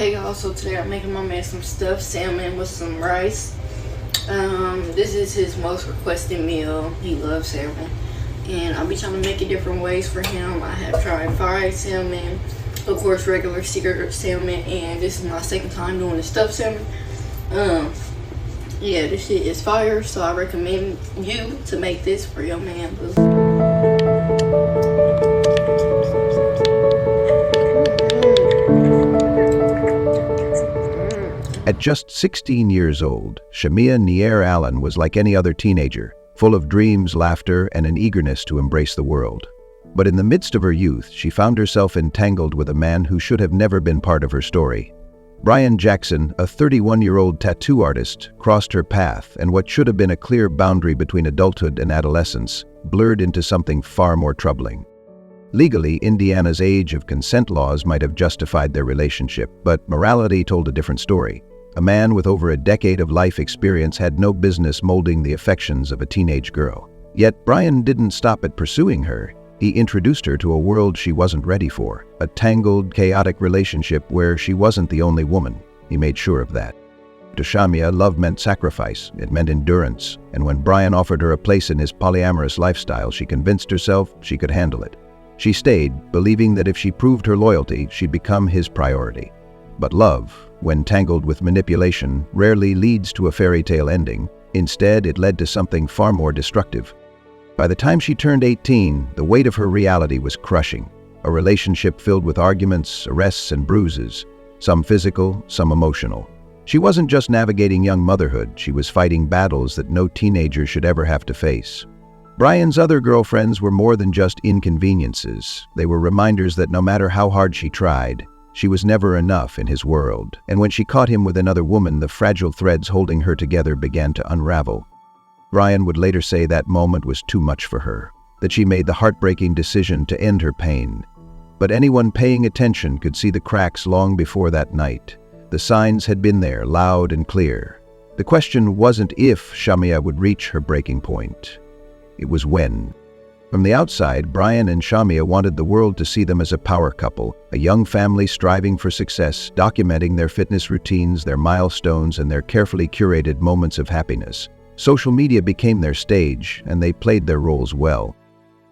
Hey y'all, so today I'm making my man some stuffed salmon with some rice. This is his most requested meal. He loves salmon. And I'll be trying to make it different ways for him. I have tried fried salmon, of course regular seared salmon, and this is my second time doing the stuffed salmon. Yeah, this shit is fire, so I recommend you to make this for your man, boo. At just 16 years old, Shamia Allen was like any other teenager, full of dreams, laughter, and an eagerness to embrace the world. But in the midst of her youth, she found herself entangled with a man who should have never been part of her story. Brian Jackson, a 31-year-old tattoo artist, crossed her path, and what should have been a clear boundary between adulthood and adolescence blurred into something far more troubling. Legally, Indiana's age of consent laws might have justified their relationship, but morality told a different story. A man with over a decade of life experience had no business molding the affections of a teenage girl. Yet Brian didn't stop at pursuing her. He introduced her to a world she wasn't ready for, a tangled, chaotic relationship where she wasn't the only woman. He made sure of that. To Shamia, love meant sacrifice, it meant endurance, and when Brian offered her a place in his polyamorous lifestyle, she convinced herself she could handle it. She stayed, believing that if she proved her loyalty, she'd become his priority. But love, when tangled with manipulation, rarely leads to a fairy tale ending. Instead, it led to something far more destructive. By the time she turned 18, the weight of her reality was crushing. A relationship filled with arguments, arrests, and bruises, some physical, some emotional. She wasn't just navigating young motherhood, she was fighting battles that no teenager should ever have to face. Brian's other girlfriends were more than just inconveniences. They were reminders that no matter how hard she tried, she was never enough in his world. And when she caught him with another woman, the fragile threads holding her together began to unravel. Brian would later say that moment was too much for her, that she made the heartbreaking decision to end her pain. But anyone paying attention could see the cracks long before that night. The signs had been there, loud and clear. The question wasn't if Shamia would reach her breaking point. It was when. From the outside, Brian and Shamia wanted the world to see them as a power couple, a young family striving for success, documenting their fitness routines, their milestones, and their carefully curated moments of happiness. Social media became their stage, and they played their roles well.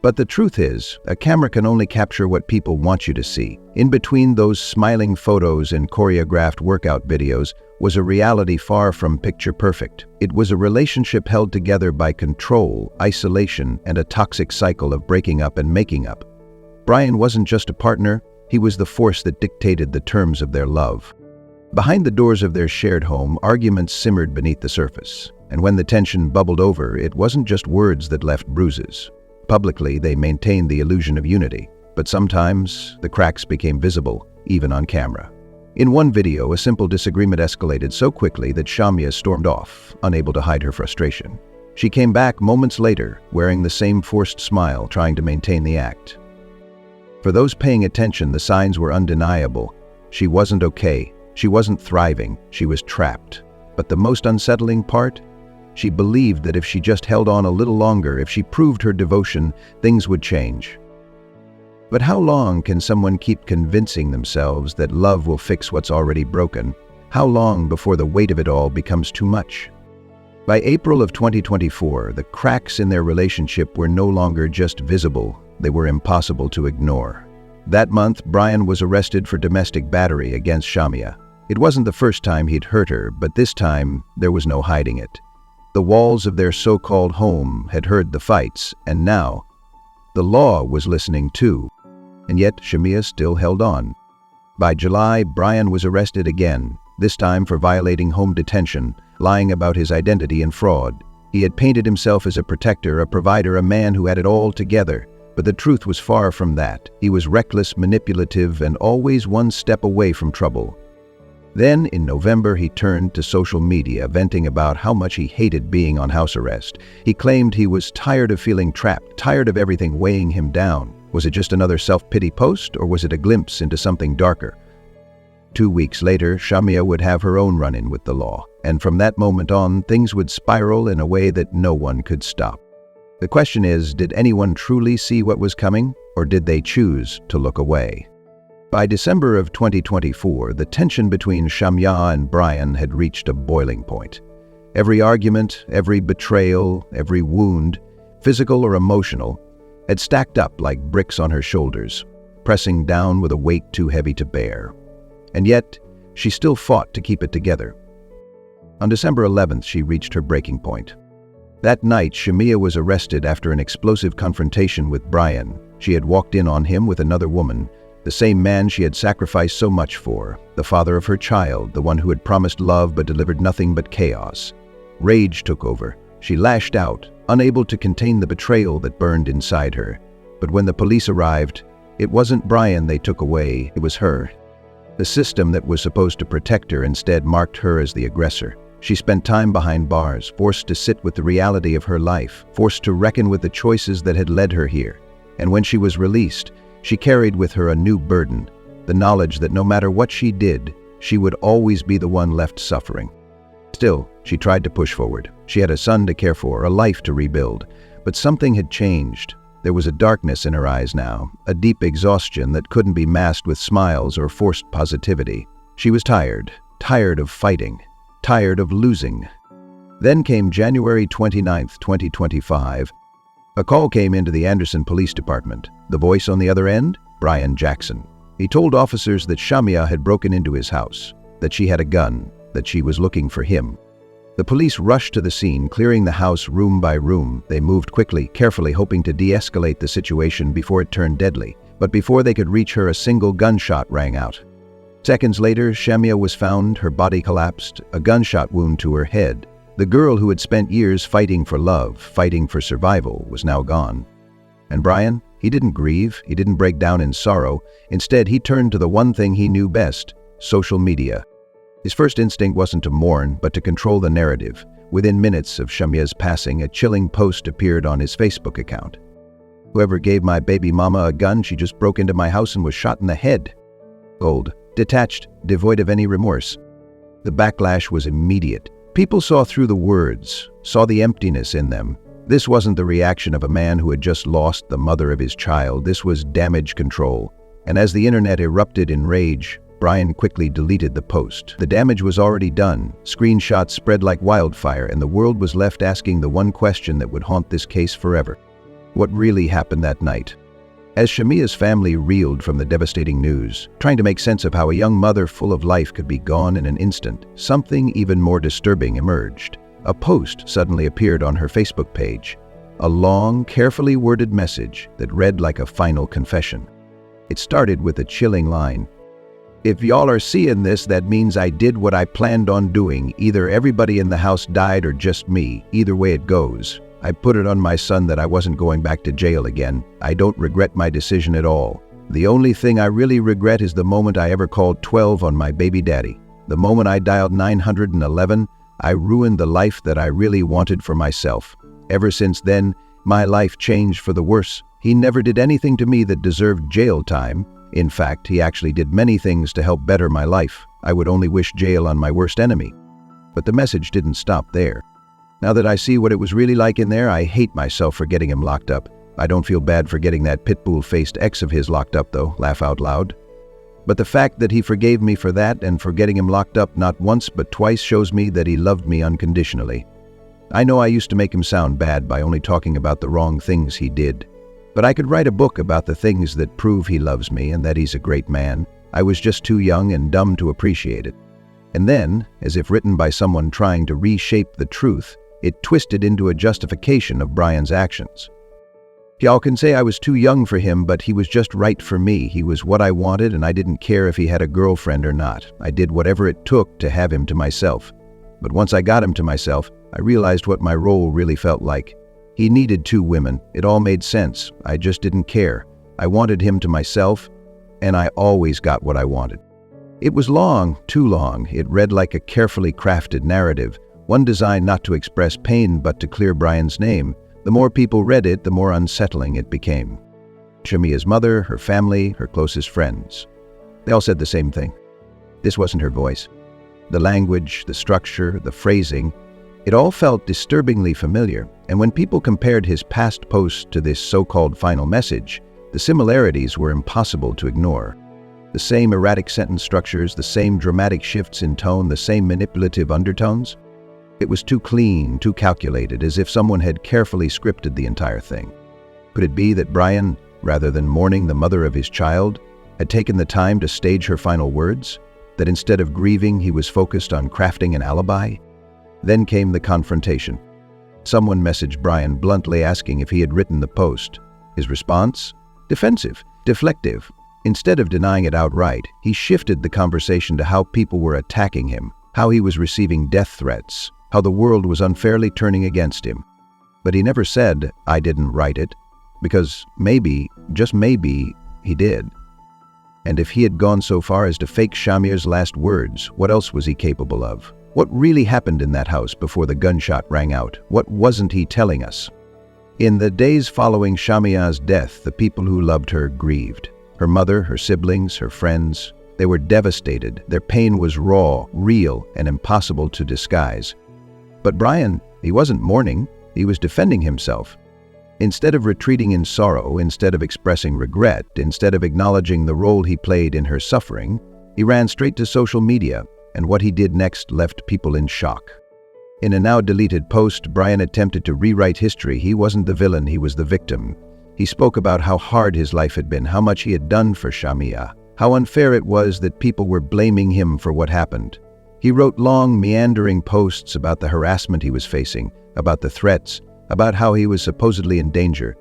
But the truth is, a camera can only capture what people want you to see. In between those smiling photos and choreographed workout videos was a reality far from picture perfect. It was a relationship held together by control, isolation, and a toxic cycle of breaking up and making up. Brian wasn't just a partner, he was the force that dictated the terms of their love. Behind the doors of their shared home, arguments simmered beneath the surface. And when the tension bubbled over, it wasn't just words that left bruises. Publicly, they maintained the illusion of unity, but sometimes the cracks became visible, even on camera. In one video, a simple disagreement escalated so quickly that Shamia stormed off, unable to hide her frustration. She came back moments later, wearing the same forced smile, trying to maintain the act. For those paying attention, the signs were undeniable. She wasn't okay, she wasn't thriving, she was trapped. But the most unsettling part? She believed that if she just held on a little longer, if she proved her devotion, things would change. But how long can someone keep convincing themselves that love will fix what's already broken? How long before the weight of it all becomes too much? By April of 2024, the cracks in their relationship were no longer just visible, they were impossible to ignore. That month, Brian was arrested for domestic battery against Shamia. It wasn't the first time he'd hurt her, but this time, there was no hiding it. The walls of their so-called home had heard the fights, and now, the law was listening too. And yet, Shamia still held on. By July, Brian was arrested again, this time for violating home detention, lying about his identity and fraud. He had painted himself as a protector, a provider, a man who had it all together. But the truth was far from that. He was reckless, manipulative, and always one step away from trouble. Then, in November, he turned to social media, venting about how much he hated being on house arrest. He claimed he was tired of feeling trapped, tired of everything weighing him down. Was it just another self-pity post, or was it a glimpse into something darker? 2 weeks later, Shamia would have her own run-in with the law, and from that moment on, things would spiral in a way that no one could stop. The question is, did anyone truly see what was coming, or did they choose to look away? By December of 2024, the tension between Shamia and Brian had reached a boiling point. Every argument, every betrayal, every wound, physical or emotional, had stacked up like bricks on her shoulders, pressing down with a weight too heavy to bear. And yet, she still fought to keep it together. On December 11th, she reached her breaking point. That night, Shamia was arrested after an explosive confrontation with Brian. She had walked in on him with another woman, the same man she had sacrificed so much for, the father of her child, the one who had promised love but delivered nothing but chaos. Rage took over. She lashed out, unable to contain the betrayal that burned inside her. But when the police arrived, it wasn't Brian they took away, it was her. The system that was supposed to protect her instead marked her as the aggressor. She spent time behind bars, forced to sit with the reality of her life, forced to reckon with the choices that had led her here. And when she was released, she carried with her a new burden, the knowledge that no matter what she did, she would always be the one left suffering. Still, she tried to push forward. She had a son to care for, a life to rebuild. But something had changed. There was a darkness in her eyes now, a deep exhaustion that couldn't be masked with smiles or forced positivity. She was tired of fighting, tired of losing. Then came January 29th, 2025. A call came into the Anderson Police Department. The voice on the other end? Brian Jackson. He told officers that Shamia had broken into his house, that she had a gun, that she was looking for him. The police rushed to the scene, clearing the house room by room. They moved quickly, carefully, hoping to de-escalate the situation before it turned deadly. But before they could reach her, a single gunshot rang out. Seconds later, Shamia was found, her body collapsed, a gunshot wound to her head. The girl who had spent years fighting for love, fighting for survival, was now gone. And Brian? He didn't grieve, he didn't break down in sorrow. Instead, he turned to the one thing he knew best: social media. His first instinct wasn't to mourn, but to control the narrative. Within minutes of Shamia's passing, a chilling post appeared on his Facebook account. "Whoever gave my baby mama a gun, she just broke into my house and was shot in the head." Cold, detached, devoid of any remorse. The backlash was immediate. People saw through the words, saw the emptiness in them. This wasn't the reaction of a man who had just lost the mother of his child. This was damage control. And as the internet erupted in rage, Brian quickly deleted the post. The damage was already done. Screenshots spread like wildfire, and the world was left asking the one question that would haunt this case forever. What really happened that night? As Shamia's family reeled from the devastating news, trying to make sense of how a young mother full of life could be gone in an instant, something even more disturbing emerged. A post suddenly appeared on her Facebook page. A long, carefully worded message that read like a final confession. It started with a chilling line. "If y'all are seeing this, that means I did what I planned on doing. Either everybody in the house died or just me. Either way it goes. I put it on my son that I wasn't going back to jail again. I don't regret my decision at all. The only thing I really regret is the moment I ever called 12 on my baby daddy. The moment I dialed 911, I ruined the life that I really wanted for myself. Ever since then, my life changed for the worse. He never did anything to me that deserved jail time. In fact, he actually did many things to help better my life. I would only wish jail on my worst enemy." But the message didn't stop there. "Now that I see what it was really like in there, I hate myself for getting him locked up. I don't feel bad for getting that pitbull-faced ex of his locked up though, laugh out loud. But the fact that he forgave me for that and for getting him locked up not once but twice shows me that he loved me unconditionally. I know I used to make him sound bad by only talking about the wrong things he did. But I could write a book about the things that prove he loves me and that he's a great man. I was just too young and dumb to appreciate it." And then, as if written by someone trying to reshape the truth, it twisted into a justification of Brian's actions. "Y'all can say I was too young for him, but he was just right for me. He was what I wanted, and I didn't care if he had a girlfriend or not. I did whatever it took to have him to myself. But once I got him to myself, I realized what my role really felt like. He needed 2 women. It all made sense. I just didn't care. I wanted him to myself, and I always got what I wanted." It was long, too long. It read like a carefully crafted narrative, one designed not to express pain but to clear Brian's name. The more people read it, the more unsettling it became. Shamia's mother, her family, her closest friends. They all said the same thing. This wasn't her voice. The language, the structure, the phrasing, it all felt disturbingly familiar. And when people compared his past posts to this so-called final message, the similarities were impossible to ignore. The The same erratic sentence structures, the same dramatic shifts in tone, the same manipulative undertones. It was too clean, too calculated, as if someone had carefully scripted the entire thing. Could it be that Brian, rather than mourning the mother of his child, had taken the time to stage her final words? That instead of grieving, he was focused on crafting an alibi? Then came the confrontation. Someone messaged Brian bluntly asking if he had written the post. His response? Defensive, deflective. Instead of denying it outright, he shifted the conversation to how people were attacking him, how he was receiving death threats, how the world was unfairly turning against him. But he never said, "I didn't write it," because maybe, just maybe, he did. And if he had gone so far as to fake Shamia's last words, what else was he capable of? What really happened in that house before the gunshot rang out? What wasn't he telling us? In the days following Shamia's death, the people who loved her grieved. Her mother, her siblings, her friends. They were devastated. Their pain was raw, real, and impossible to disguise. But Brian, he wasn't mourning. He was defending himself. Instead of retreating in sorrow, instead of expressing regret, instead of acknowledging the role he played in her suffering, he ran straight to social media, and what he did next left people in shock. In a now-deleted post, Brian attempted to rewrite history. He wasn't the villain, he was the victim. He spoke about how hard his life had been, how much he had done for Shamia, how unfair it was that people were blaming him for what happened. He wrote long, meandering posts about the harassment he was facing, about the threats, about how he was supposedly in danger.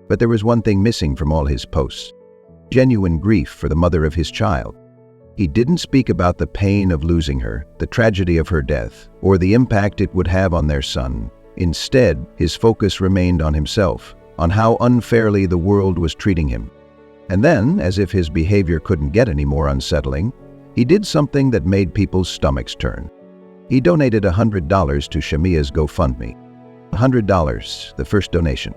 But there was one thing missing from all his posts: genuine grief for the mother of his child. He didn't speak about the pain of losing her, the tragedy of her death, or the impact it would have on their son. Instead, his focus remained on himself, on how unfairly the world was treating him. And then, as if his behavior couldn't get any more unsettling, he did something that made people's stomachs turn. He donated $100 to Shamia's GoFundMe. $100, the first donation.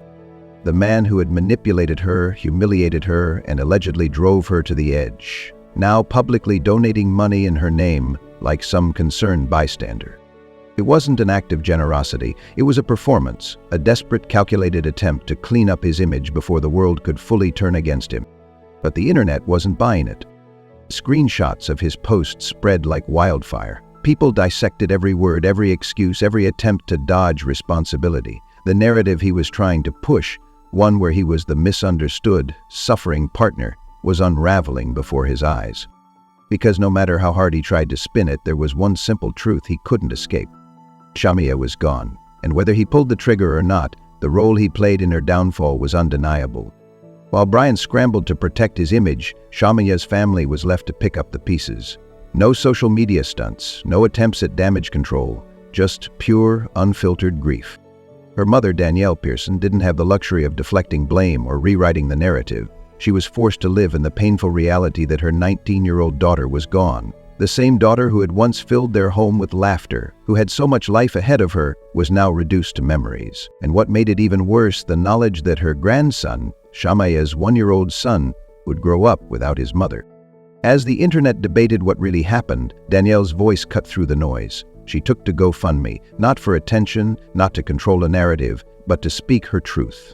The man who had manipulated her, humiliated her, and allegedly drove her to the edge, now publicly donating money in her name like some concerned bystander. It wasn't an act of generosity, it was a performance, a desperate, calculated attempt to clean up his image before the world could fully turn against him. But the internet wasn't buying it. Screenshots of his posts spread like wildfire. People dissected every word, every excuse, every attempt to dodge responsibility. The narrative he was trying to push, one where he was the misunderstood, suffering partner, was unraveling before his eyes. Because no matter how hard he tried to spin it, there was one simple truth he couldn't escape. Shamia was gone, and whether he pulled the trigger or not, the role he played in her downfall was undeniable. While Brian scrambled to protect his image, Shamia's family was left to pick up the pieces. No social media stunts, no attempts at damage control, just pure, unfiltered grief. Her mother, Danielle Pearson, didn't have the luxury of deflecting blame or rewriting the narrative. She was forced to live in the painful reality that her 19-year-old daughter was gone. The same daughter who had once filled their home with laughter, who had so much life ahead of her, was now reduced to memories. And what made it even worse, the knowledge that her grandson, Shamia's 1-year-old son, would grow up without his mother. As the internet debated what really happened, Danielle's voice cut through the noise. She took to GoFundMe, not for attention, not to control a narrative, but to speak her truth.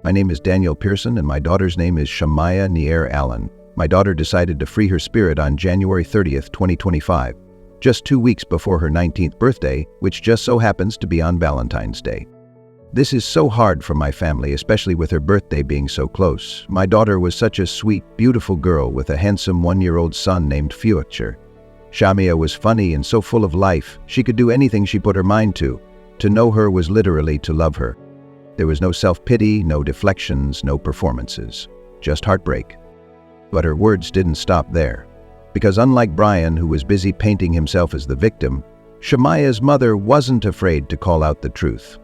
My name is Danielle Pearson, and my daughter's name is Shamia Allen. My daughter decided to free her spirit on January 30th, 2025, just 2 weeks before her 19th birthday, which just so happens to be on Valentine's Day. This is so hard for my family, especially with her birthday being so close. My daughter was such a sweet, beautiful girl with a handsome 1-year-old son named Future. Shamia was funny and so full of life, she could do anything she put her mind to. To know her was literally to love her. There was no self-pity, no deflections, no performances, just heartbreak. But her words didn't stop there. Because unlike Brian, who was busy painting himself as the victim, Shamia's mother wasn't afraid to call out the truth.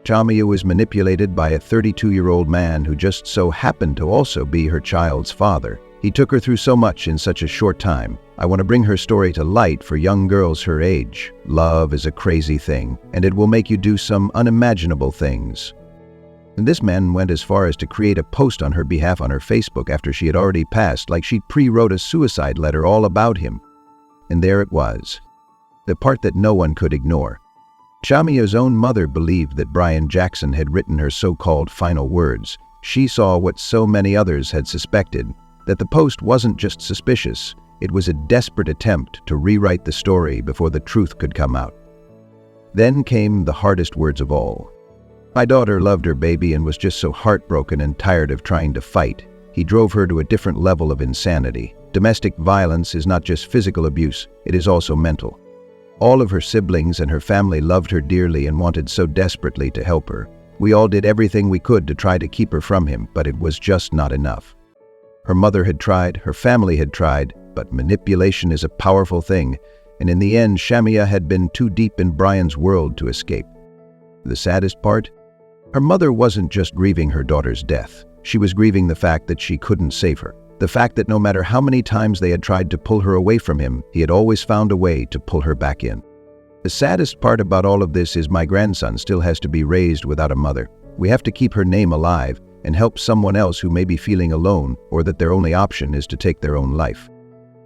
Shamia was manipulated by a 32-year-old man who just so happened to also be her child's father. He took her through so much in such a short time. I want to bring her story to light for young girls her age. Love is a crazy thing, and it will make you do some unimaginable things. And this man went as far as to create a post on her behalf on her Facebook after she had already passed, like she'd pre-wrote a suicide letter all about him. And there it was, the part that no one could ignore. Shamia's own mother believed that Brian Jackson had written her so-called final words. She saw what so many others had suspected. that the post wasn't just suspicious, it was a desperate attempt to rewrite the story before the truth could come out. Then came the hardest words of all. My daughter loved her baby and was just so heartbroken and tired of trying to fight. He drove her to a different level of insanity. Domestic violence is not just physical abuse, it is also mental. All of her siblings and her family loved her dearly and wanted so desperately to help her. We all did everything we could to try to keep her from him, but it was just not enough. Her mother had tried, her family had tried, but manipulation is a powerful thing, and in the end, Shamia had been too deep in Brian's world to escape. The saddest part? Her mother wasn't just grieving her daughter's death. She was grieving the fact that she couldn't save her. The fact that no matter how many times they had tried to pull her away from him, he had always found a way to pull her back in. The saddest part about all of this is my grandson still has to be raised without a mother. We have to keep her name alive and help someone else who may be feeling alone or that their only option is to take their own life.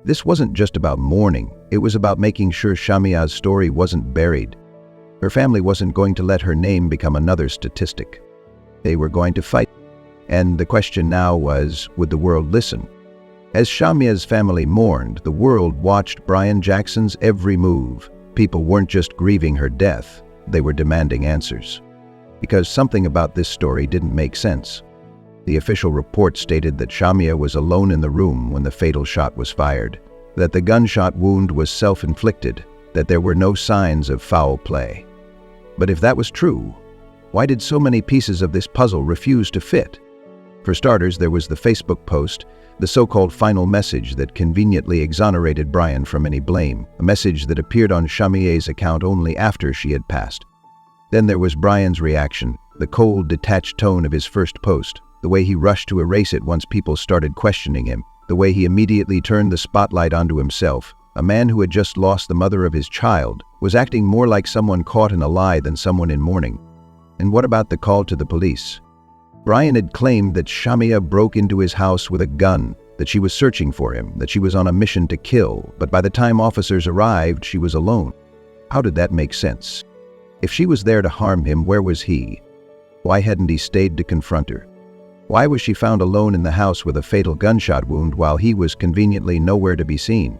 This wasn't just about mourning, it was about making sure Shamia's story wasn't buried. Her family wasn't going to let her name become another statistic. They were going to fight. And the question now was, would the world listen? As Shamia's family mourned, the world watched Brian Jackson's every move. People weren't just grieving her death, they were demanding answers. Because something about this story didn't make sense. The official report stated that Shamia was alone in the room when the fatal shot was fired, that the gunshot wound was self-inflicted, that there were no signs of foul play. But if that was true, why did so many pieces of this puzzle refuse to fit? For starters, there was the Facebook post, the so-called final message that conveniently exonerated Brian from any blame, a message that appeared on Shamia's account only after she had passed. Then there was Brian's reaction, the cold, detached tone of his first post, the way he rushed to erase it once people started questioning him, the way he immediately turned the spotlight onto himself. A man who had just lost the mother of his child was acting more like someone caught in a lie than someone in mourning. And what about the call to the police? Brian had claimed that Shamia broke into his house with a gun, that she was searching for him, that she was on a mission to kill, but by the time officers arrived, she was alone. How did that make sense? If she was there to harm him, where was he? Why hadn't he stayed to confront her? Why was she found alone in the house with a fatal gunshot wound while he was conveniently nowhere to be seen?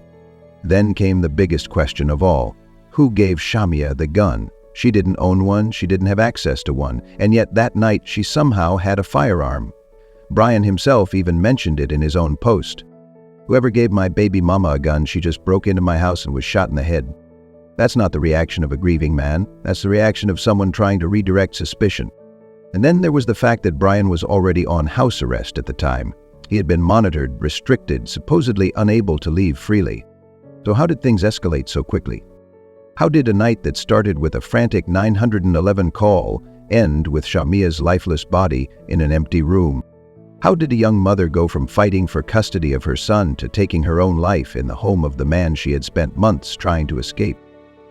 Then came the biggest question of all. Who gave Shamia the gun? She didn't own one, she didn't have access to one, and yet that night she somehow had a firearm. Brian himself even mentioned it in his own post. Whoever gave my baby mama a gun, she just broke into my house and was shot in the head. That's not the reaction of a grieving man, that's the reaction of someone trying to redirect suspicion. And then there was the fact that Brian was already on house arrest at the time. He had been monitored, restricted, supposedly unable to leave freely. So how did things escalate so quickly? How did a night that started with a frantic 911 call end with Shamia's lifeless body in an empty room? How did a young mother go from fighting for custody of her son to taking her own life in the home of the man she had spent months trying to escape?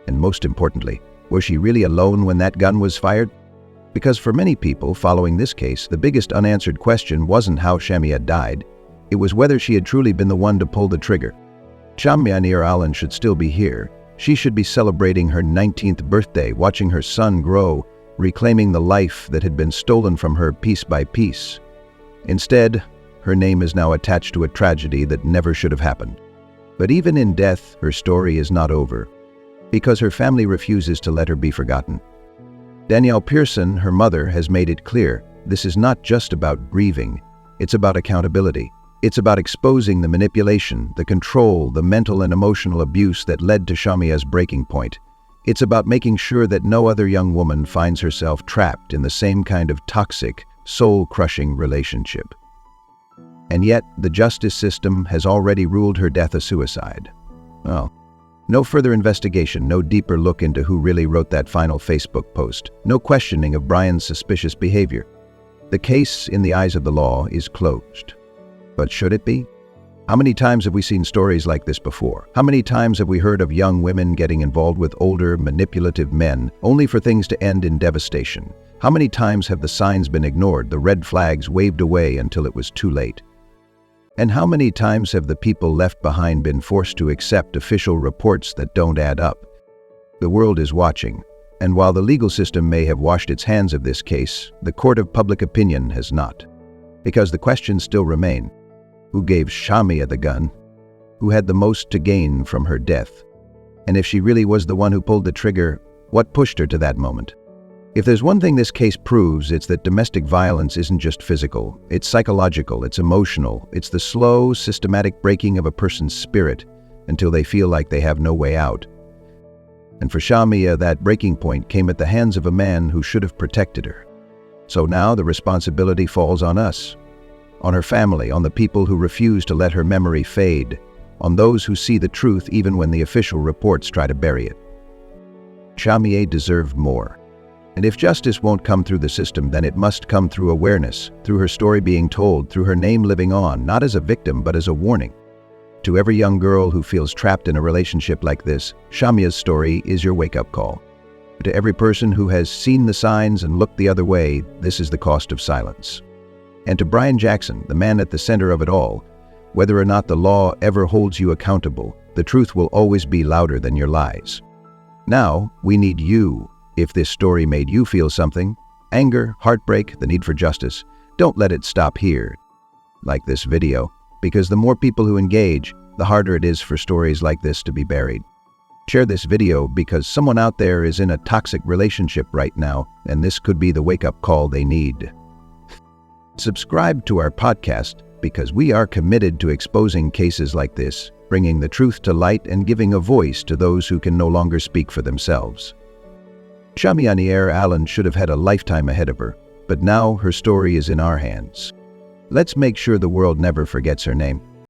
And most importantly, was she really alone when that gun was fired? Because for many people following this case, the biggest unanswered question wasn't how Shamia died. It was whether she had truly been the one to pull the trigger. Shamia and Brian should still be here. She should be celebrating her 19th birthday, watching her son grow, reclaiming the life that had been stolen from her piece by piece. Instead, her name is now attached to a tragedy that never should have happened. But even in death, her story is not over, because her family refuses to let her be forgotten. Danielle Pearson, her mother, has made it clear, this is not just about grieving, it's about accountability. It's about exposing the manipulation, the control, the mental and emotional abuse that led to Shamia's breaking point. It's about making sure that no other young woman finds herself trapped in the same kind of toxic, soul-crushing relationship. And yet, the justice system has already ruled her death a suicide. Well, no further investigation, no deeper look into who really wrote that final Facebook post, no questioning of Brian's suspicious behavior. The case, in the eyes of the law, is closed. But should it be? How many times have we seen stories like this before? How many times have we heard of young women getting involved with older, manipulative men, only for things to end in devastation? How many times have the signs been ignored, the red flags waved away until it was too late? And how many times have the people left behind been forced to accept official reports that don't add up? The world is watching, and while the legal system may have washed its hands of this case, the court of public opinion has not. Because the questions still remain. Who gave Shamia the gun? Who had the most to gain from her death? And if she really was the one who pulled the trigger, what pushed her to that moment? If there's one thing this case proves, it's that domestic violence isn't just physical. It's psychological, it's emotional, it's the slow, systematic breaking of a person's spirit until they feel like they have no way out. And for Shamia, that breaking point came at the hands of a man who should have protected her. So now the responsibility falls on us, on her family, on the people who refuse to let her memory fade, on those who see the truth even when the official reports try to bury it. Shamia deserved more. And if justice won't come through the system, then it must come through awareness, through her story being told, through her name living on, not as a victim, but as a warning. To every young girl who feels trapped in a relationship like this, Shamia's story is your wake-up call. To every person who has seen the signs and looked the other way, this is the cost of silence. And to Brian Jackson, the man at the center of it all, whether or not the law ever holds you accountable, the truth will always be louder than your lies. Now, we need you. If this story made you feel something, anger, heartbreak, the need for justice, don't let it stop here. Like this video, because the more people who engage, the harder it is for stories like this to be buried. Share this video because someone out there is in a toxic relationship right now, and this could be the wake-up call they need. Subscribe to our podcast because we are committed to exposing cases like this, bringing the truth to light and giving a voice to those who can no longer speak for themselves. Shamia Allen should have had a lifetime ahead of her, but now her story is in our hands. Let's make sure the world never forgets her name.